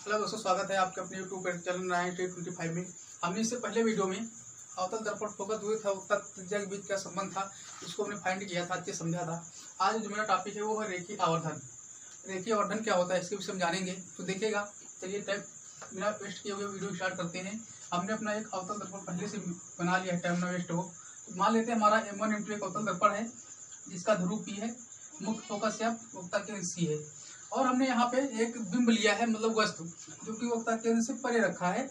Hello दोस्तों, स्वागत है आपके अपने यूट्यूब चैनल 9825 में। हमने इससे पहले वीडियो में अवतल दर्पण फोकस हुए था, उत्तर त्रिज्या के बीच क्या संबंध था, इसको हमने फाइंड किया था, अच्छे समझा था। आज जो मेरा टॉपिक है वो है रेखीय आवर्धन। रेखीय आवर्धन क्या होता है इसके विषय में जानेंगे, तो देखिएगा। चलिए टाइम बिना वेस्ट किए हुए वीडियो स्टार्ट करते हैं। हमने अपना एक अवतल दर्पण पहले से बना लिया है, टाइम ना वेस्ट हो। तो मान लेते हैं हमारा M1 एक अवतल दर्पण है जिसका ध्रुव P है, मुख्य फोकस या वक्ता केंद्र C है, और हमने यहाँ पे एक बिंब लिया है, मतलब वस्तु जो कि वक्ता केंद्र से परे रखा है।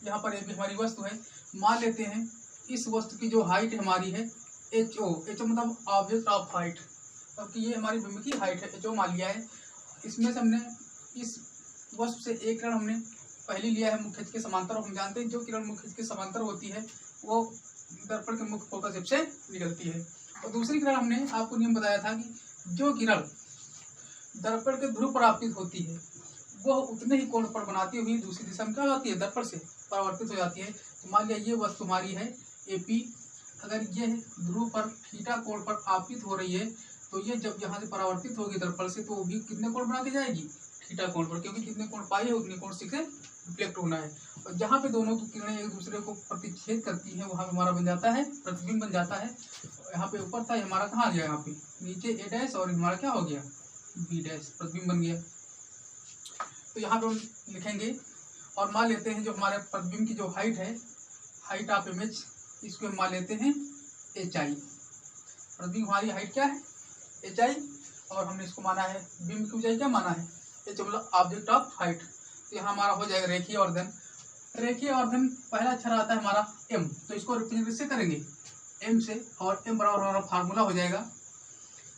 यहाँ पर एक भी हमारी वस्तु है। मान लेते हैं इस वस्तु की जो हाइट हमारी है HO मतलब ऑब्जेक्ट ऑफ हाइट, क्योंकि ये हमारी बिंब की हाइट है, HO मान लिया है। इसमें से हमने इस वस्तु से एक किरण हमने पहले लिया है मुख्य अक्ष के समांतर। हम जानते हैं जो किरण मुख्य अक्ष के समांतर होती है वो दर्पण के मुख्य फोकस से निकलती है। और दूसरी किरण हमने आपको नियम बताया था कि जो किरण दर्पण के ध्रुव पर आपतित होती है वह उतने ही कोण पर बनाती हुई दूसरी दिशा में क्या होती है, दर्पण से परावर्तित हो जाती है। तो मान लिया ये वस्तु हमारी है AP, अगर ये ध्रुव पर थीटा कोण पर आपतित हो रही है तो ये जब यहाँ से परावर्तित होगी दर्पण से तो वो भी कितने कोण बना के जाएगी, थीटा कोण पर, क्योंकि जितने कोण पाई है उतने कोण से रिफ्लेक्ट होना है। और जहाँ पे दोनों की किरणें एक दूसरे को प्रतिच्छेद करती है वहाँ पे हमारा बन जाता है प्रतिबिंब बन जाता है। यहाँ पे ऊपर था, हमारा कहाँ आ गया, यहाँ पे नीचे A' और हमारा क्या हो गया, B', प्रतिबिंब बन गया। तो यहाँ पे हम लिखेंगे और मान लेते हैं जो हमारे प्रतिबिंब की जो हाइट है, हाइट ऑफ इमेज, इसको हम मान लेते हैं HI। प्रतिबिंब हमारी हाइट क्या है, HI, और हमने इसको माना है बिंब की ऊंचाई क्या माना है, H मतलब ऑब्जेक्ट ऑफ हाइट। तो यहाँ हमारा हो जाएगा रेखीय आवर्धन। रेखीय आवर्धन पहला अक्षर आता है हमारा M, तो इसको रिप्रेजेंट से करेंगे M से, और M बराबर हमारा फार्मूला हो जाएगा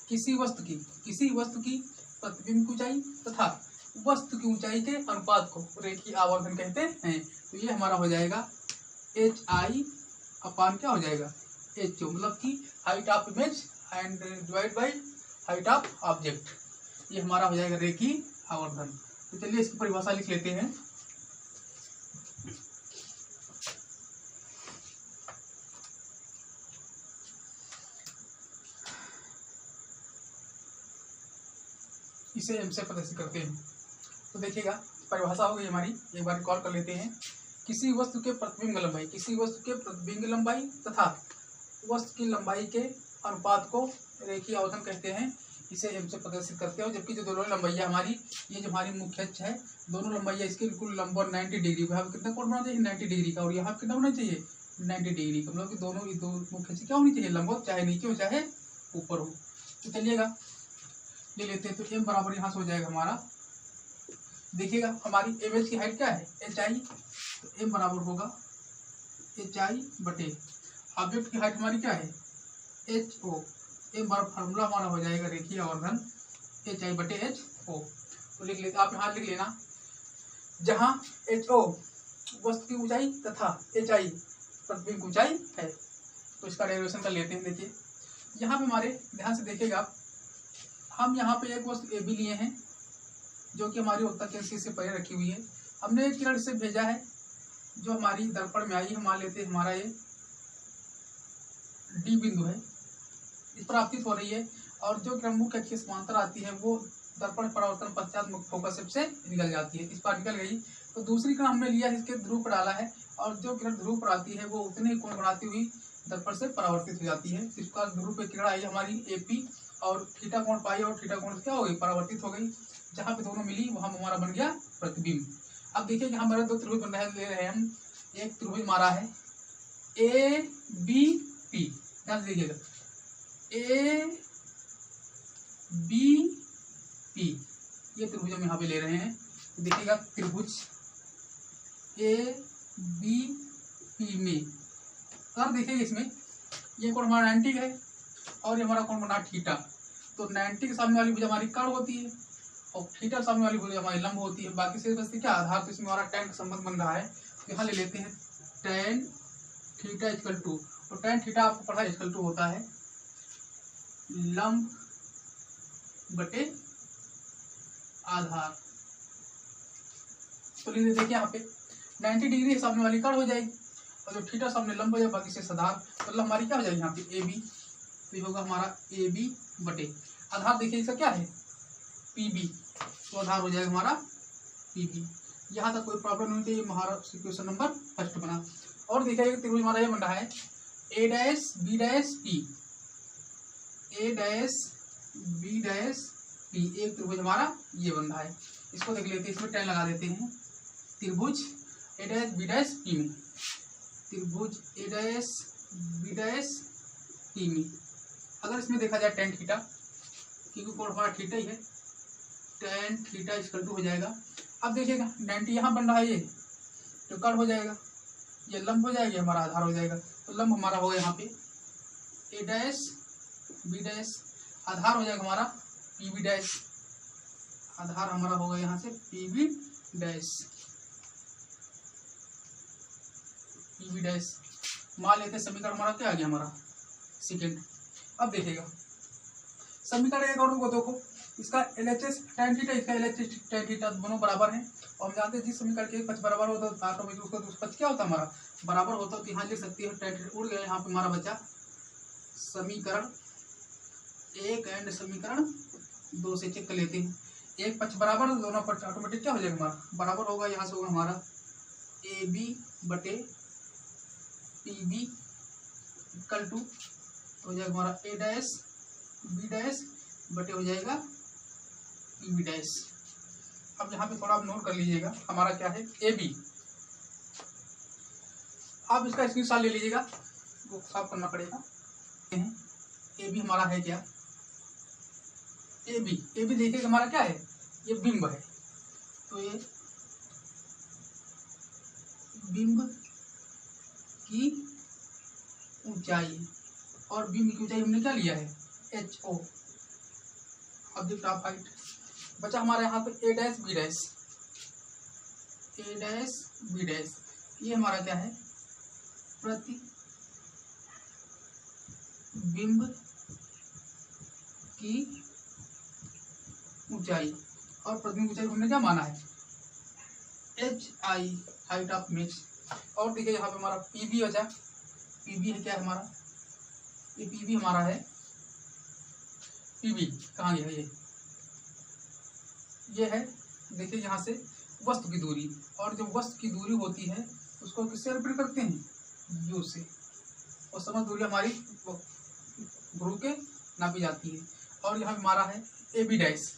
किसी वस्तु की प्रतिबिंब की ऊंचाई तथा वस्तु की ऊंचाई के अनुपात को रेखीय आवर्धन कहते हैं। तो ये हमारा हो जाएगा HI अपान क्या हो जाएगा, HO, मतलब कि height of image and divide by height of object. ये हमारा हो जाएगा रेखीय आवर्धन। तो चलिए इसकी परिभाषा लिख लेते हैं। इसे M से प्रदर्शित करते हैं। तो देखिएगा परिभाषा हो गई हमारी, एक बार रिकॉल कर लेते हैं। किसी वस्तु के प्रतिबिंब लंबाई तथा वस्तु की लंबाई के अनुपात को रेखीय आवर्धन कहते हैं। इसे M से प्रदर्शित करते हैं। जबकि जो दोनों लंबाइयाँ हमारी, ये जो हमारी मुख्य अक्ष है, दोनों लंबाइयाँ इसके बिल्कुल लंबवत 90 डिग्री, यहाँ कितना कोण होना चाहिए, 90 डिग्री का, और यहाँ कितना होना चाहिए, 90 डिग्री का, मतलब कि दोनों मुख्य अक्ष क्या होनी चाहिए, लंबवत, चाहे नीचे हो चाहे ऊपर हो। तो चलिएगा ले लेते हैं। तो M बराबर यहाँ से हो जाएगा हमारा, देखिएगा हमारी इमेज की हाइट क्या है, HI, तो M बराबर होगा HI बटे ऑब्जेक्ट की हाइट हमारी क्या है, HO। M बराबर फार्मूला हमारा हो जाएगा रेखीय आवर्धन HI बटे HO। तो लिख लेते, आप यहाँ लिख लेना, जहाँ HO वस्तु की ऊंचाई तथा HI प्रतिबिंब की ऊंचाई है। तो इसका डेरिवेशन कर लेते हैं। देखिए यहाँ पे हमारे ध्यान से देखिएगा, हम यहाँ पे एक वस्तु AB लिए हैं जो कि हमारी वक्ता केंद्र C से परे रखी हुई है। हमने एक किरण से भेजा है जो हमारी दर्पण में आई है। मान लेते हैं हमारा ये D बिंदु है, इस पर आपतित हो रही है, और जो किरण मुख्य अक्ष के समांतर आती है वो दर्पण परावर्तन पश्चात मुख्य फोकस से निकल जाती है। इस पर निकल गई तो दूसरी किरण हमने लिया है, इसके ध्रुव पर डाला है, और जो किरण ध्रुव पर आती है वो उतने ही कोण बनाती हुई दर्पण से परावर्तित हो जाती है। इसका ध्रुव पे किरण आई हमारी AP, और थीटा कोण पाई, और थीटा कोण क्या हो गई, परावर्तित हो गई। जहाँ पे दोनों मिली वहाँ हमारा बन गया प्रतिबिंब। अब देखिए यहाँ हमारे दो त्रिभुज बन रहे ले रहे हैं हम। एक त्रिभुज हमारा है ABP, ध्यान से देखिएगा ABP, ये त्रिभुज हम यहाँ पे ले रहे हैं। तो देखिएगा त्रिभुज ABP में कर देखिएगा, इसमें ये कोण हमारा 90 है और ये हमारा कोण बना थीटा। तो 90 के सामने वाली भुजा हमारी कर्ण होती है और थीटा सामने वाली भुजा हमारी लंब होती है। बाकी से बस क्या आधार, तो इसमें हमारा tan का संबंध बन रहा है। तो यहाँ ले लेते हैं tan थीटा इक्वल टू, तो tan थीटा आपको पढ़ा इक्वल टू होता है लंब बटे आधार। तो देखिए यहाँ पे 90 डिग्री सामने वाली कर्ण हो जाएगी और जो थीटा सामने लंब हो जाए, बाकी से आधार, मतलब हमारी क्या हो जाएगी यहाँ पे AB। तो ये होगा हमारा AB बटे आधार। देखिए इसका क्या है PB, तो आधार हो जाएगा हमारा PB। यहाँ तक कोई प्रॉब्लम नहीं थी। हमारा क्वेश्चन नंबर फर्स्ट बना। और देखिए त्रिभुज हमारा ये बन रहा है ए डैश बी डैश पी, ए डैश बी डैश पी, एक त्रिभुज हमारा ये बन रहा है। इसको देख लेते हैं, इसमें 10 लगा देते हैं। त्रिभुज ए डैश बी डैश पी में, त्रिभुज ए डैश बी डैश पी में अगर इसमें देखा जाए tan थीटा, क्योंकि कोण हमारा थीटा ही है, tan थीटा इक्वल टू हो जाएगा। अब देखिएगा 90 यहाँ बन रहा है, ये तो कट हो जाएगा, ये लंब हो जाएगा, हमारा आधार हो जाएगा। तो लंब हमारा होगा यहाँ पे ए डैश बी डैश, आधार हो जाएगा हमारा पी बी डैश, आधार हमारा होगा यहाँ से P B dash, P B dash. मान लेते समीकरण हमारा क्या आ गया, हमारा सेकेंड। अब देखिएगा समीकरण एक और को देखो, इसका LHS tan थीटा, इसका LHS tan थीटा दोनों बराबर हैं। और हम जानते हैं जिस समीकरण के एक पक्ष बराबर होता है ऑटोमेटिक उसका दूसरा पक्ष क्या होता है हमारा बराबर होता है। तो यहाँ लिख सकते हैं tan थीटा उड़ गया, यहाँ पे हमारा बचा समीकरण एक एंड समीकरण दो से चेक कर लेते हैं। एक पक्ष बराबर तो दोनों पक्ष ऑटोमेटिक क्या हो जाएगा हमारा बराबर होगा। यहाँ से होगा हमारा ए बी बटे पी बी इक्वल टू हो जाएगा हमारा ए डैश बी डैश बटे हो जाएगा पी बी डैश। अब यहाँ पे थोड़ा आप नोट कर लीजिएगा, हमारा क्या है ए बी। आप इसका स्क्रीनशॉट ले लीजिएगा, वो साफ करना पड़ेगा। ए बी हमारा है क्या, ए बी देखिएगा हमारा क्या है, ये बिंब है। तो ये बिंब की ऊंचाई, और बिंब की ऊंचाई हमने क्या लिया है HO, ऑब्जेक्ट ऑफ हाइट। बचा हमारे यहाँ पे ए डैश बी डैश, ए डैश बी डैश, ये हमारा क्या है प्रति बिंब की ऊंचाई, और प्रतिबिंब ऊंचाई हमने क्या माना है HI, हाइट ऑफ इमेज। और देखिए यहाँ पे हमारा PB बचा, PB है क्या हमारा, ये PB हमारा है, PB कहाँ गया ये है देखिए यहाँ से वस्तु की दूरी, और जब वस्तु की दूरी होती है उसको किससे रिप्रेजेंट करते हैं U से, और समस्त दूरी हमारी ध्रुव के नापी जाती है। और यहाँ हमारा है AB डैश,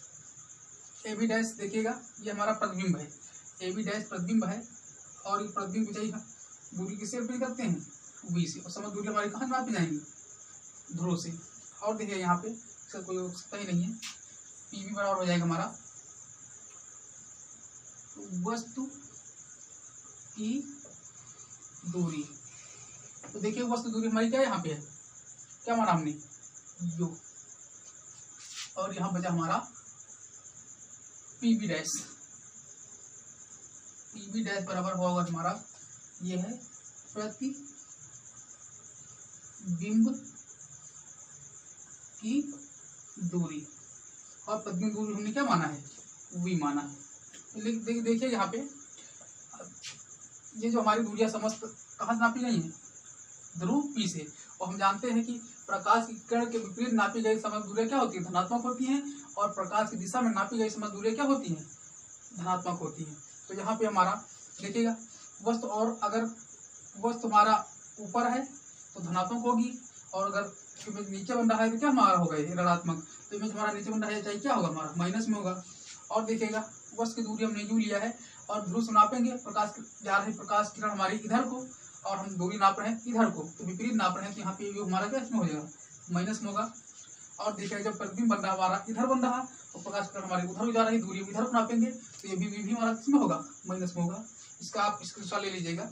AB डैश देखिएगा ये हमारा प्रतिबिंब है, AB डैश प्रतिबिंब है, और ये प्रतिबिंब ऊंचाई दूरी किससे रिप्रेजेंट करते हैं V से, और समस्त दूरी हमारी कहाँ नापी जाएंगी ध्रुव से। और देखिए यहाँ पे इसका कोई आवश्यकता ही नहीं है, PB बराबर हो जाएगा हमारा वस्तु की दूरी। तो देखिए वस्तु दूरी हमारी क्या है, यहाँ पे है क्या माना हमने U, और यहाँ बचा हमारा PB डैश, PB डैश बराबर होगा हमारा ये है प्रति बिंब की दूरी, और प्रतिबिंब दूरी हमने क्या माना है V माना है। देखिए यहाँ पे ये जो हमारी दूरियां समस्त कहाँ से नापी गई हैं ध्रुव P से, और हम जानते हैं कि प्रकाश की किरण के विपरीत नापी गई समस्त दूरियां क्या होती है धनात्मक होती हैं, और प्रकाश की दिशा में नापी गई समस्त दूरियां क्या होती हैं धनात्मक होती हैं। तो यहाँ पे हमारा देखिएगा वस्तु, और अगर वस्तु हमारा ऊपर है तो धनात्मक होगी, और अगर इमेज नीचे बन रहा है तो क्या हमारा होगा ऋणात्मक। तो इमेज हमारा नीचे बन रहा है चाहे क्या होगा हमारा माइनस में होगा। और देखिएगा वस्तु की दूरी हमने U लिया है, और ध्रुव से नापेंगे प्रकाश जा रही प्रकाश किरण हमारी इधर को, और हम दूरी नाप रहे हैं इधर को, तो विपरीत नाप रहे हैं, तो यहाँ पे हमारा क्या इसमें हो जाएगा माइनस में होगा। और देखिए जब प्रतिबिंब बन रहा हमारा इधर बन रहा तो प्रकाश किरण हमारी उधर जा रही, दूरी इधर को नापेंगे तो ये भी हमारा किसमें होगा माइनस में होगा। इसका आप स्क्रीनशॉट ले लीजिएगा।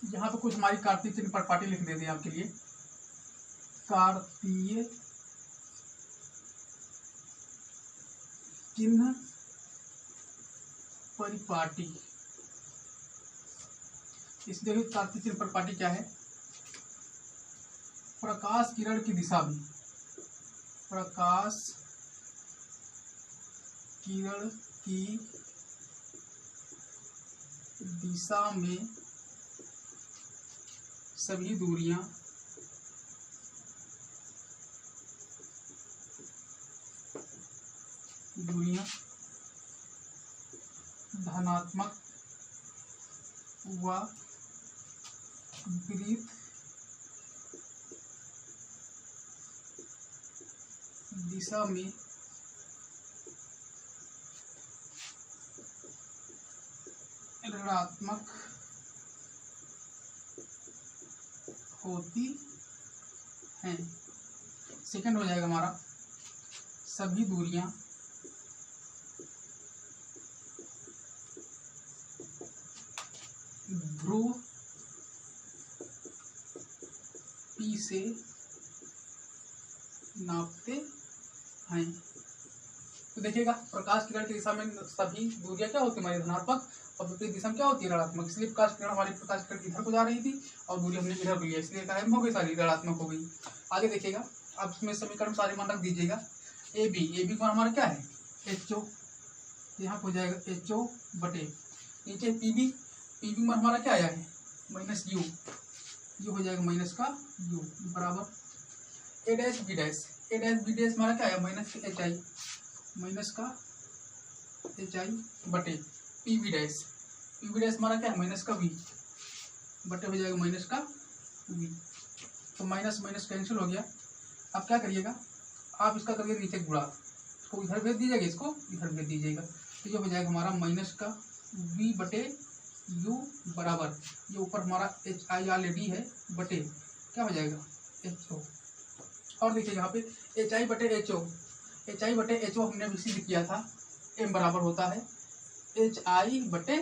यहाँ पे कुछ हमारी कार्तीय चिन्ह परिपाटी लिख देते हैं आपके लिए, कार्तीय चिन्ह परिपाटी। इसलिए भी तात्विक चिन्ह परिपाटी क्या है? प्रकाश किरण की दिशा में, प्रकाश किरण की दिशा में सभी दूरियां धनात्मक व विपरीत दिशा में ऋणात्मक होती हैं। सेकंड हो जाएगा हमारा सभी दूरियां ध्रुव P से नापते हैं। तो देखिएगा प्रकाश किरण की दिशा में सभी दूरियां क्या होती है हमारी धनात्मक और विपरीत दिशा में क्या होती है ऋणात्मक। इसलिए प्रकाश किरण इधर को जा रही थी और दूरी हमने इधर को लिया, इसलिए कायम हो गई, सारी ऋणात्मक हो गई। आगे देखिएगा अब इसमें समीकरण सारे मान रख दीजिएगा। ए बी मान हमारा क्या है HO, यहाँ हो जाएगा HO बटे नीचे पी बी मान हमारा क्या आया है माइनस यू हो जाएगा माइनस का यू बराबर ए डैश बी डैश हमारा क्या है माइनस एच आई बटे पी बी डैश हमारा क्या है माइनस का वी बटे हो जाएगा माइनस का वी। तो माइनस माइनस कैंसिल हो गया। अब क्या करिएगा आप इसका करिए नीचे गुणा, इसको इधर भेज दीजिएगा, इसको इधर भेज दीजिएगा, तो ये हो जाएगा हमारा माइनस का वी बटे यू बराबर ये ऊपर हमारा एच आई ऑलरेडी है बटे क्या हो जाएगा HO। और देखिए यहाँ पे एच आई बटे एच ओ हमने अभी सिद्ध किया था m बराबर होता है एच आई बटे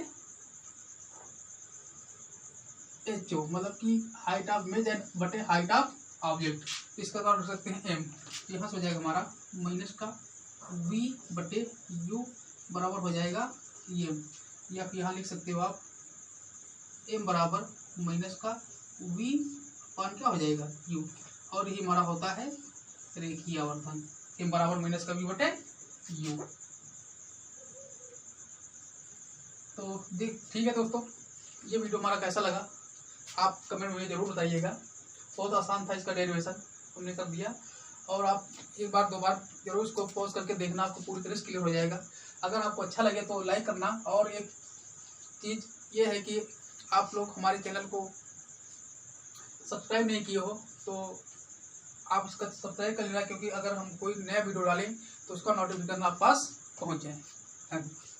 HO, मतलब कि हाइट ऑफ इमेज बटे हाइट ऑफ ऑब्जेक्ट। इसका क्या रख सकते हैं m। यहाँ से हो जाएगा हमारा माइनस का v बटे u बराबर हो जाएगा m, या आप यहाँ लिख सकते हो आप m बराबर माइनस का v अपान क्या हो जाएगा u, और ये हमारा होता है रेखीय आवर्धन m बराबर माइनस का v बटे u। तो ठीक है दोस्तों, ये वीडियो हमारा कैसा लगा आप कमेंट में जरूर बताइएगा। बहुत आसान था इसका डेरिवेशन हमने कर दिया, और आप एक बार दो बार जरूर इसको पॉज करके देखना, आपको पूरी तरह से क्लियर हो जाएगा। अगर आपको अच्छा लगे तो लाइक करना, और एक चीज़ ये है कि आप लोग हमारे चैनल को सब्सक्राइब नहीं किए हो तो आप इसका सब्सक्राइब कर लेना, क्योंकि अगर हम कोई नया वीडियो डालें तो उसका नोटिफिकेशन आप पास पहुँच जाए। Thank you.